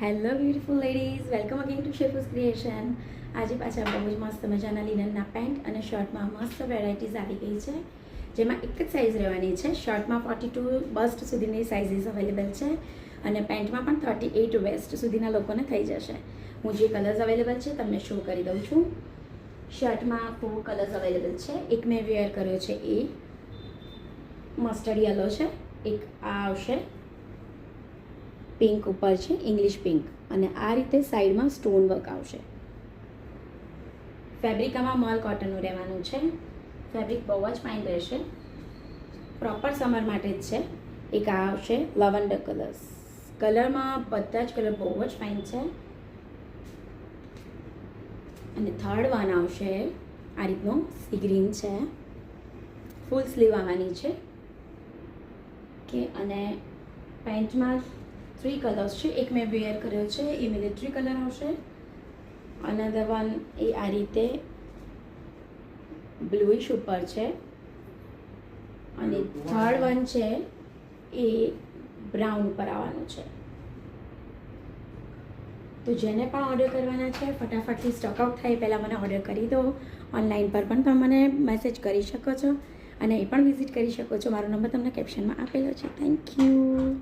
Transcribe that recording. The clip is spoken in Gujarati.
Hello beautiful ladies, welcome again to શેફૂસ ક્રિએશન. આજે પાછા બહુ જ મસ્ત મજાના લિનનના પેન્ટ અને શર્ટમાં મસ્ત વેરાયટીઝ આવી ગઈ છે, જેમાં એક જ સાઇઝ રહેવાની છે. શર્ટમાં 42 બસ્ટ સુધીની સાઇઝીસ અવેલેબલ છે અને પેન્ટમાં પણ 38 વેસ્ટ સુધીના લોકોને થઈ જશે. હું જે કલર્સ અવેલેબલ છે તમને શો કરી દઉં છું. શર્ટમાં 4 કલર્સ અવેલેબલ છે. એક મેં વેર કર્યો છે એ મસ્ટર્ડ યલો છે, એક આ આવશે પિંક ઉપર છે, ઇંગ્લિશ પિંક, અને આ રીતે સાઈડમાં સ્ટોન વર્ક આવશે. ફેબ્રિક આમાં મલ કોટનનું રહેવાનું છે. ફેબ્રિક બહુ જ ફાઇન રહેશે, પ્રોપર સમર માટે જ છે. એક આ આવશે લવન્ડર કલરમાં બધા જ કલર બહુ જ ફાઇન છે. અને થર્ડ વન આવશે આ રીતનો સી ગ્રીન છે, ફૂલ સ્લીવ આવવાની છે કે. અને પેન્ટમાં 3 કલર્સ છે. એક મેં વેર કર્યો છે એ મિલિટરી કલર આવશે, અનધર વન એ આ રીતે બ્લુઇશ ઉપર છે, અને થર્ડ વન છે એ બ્રાઉન ઉપર આવવાનું છે. તો જેને પણ ઓર્ડર કરવાના છે ફટાફટથી સ્ટોક આઉટ થાય પહેલાં મને ઓર્ડર કરી દો. ઓનલાઈન પર પણ તમે મને મેસેજ કરી શકો છો અને એ પણ વિઝિટ કરી શકો છો. મારો નંબર તમને કેપ્શનમાં આપેલો છે. Thank you.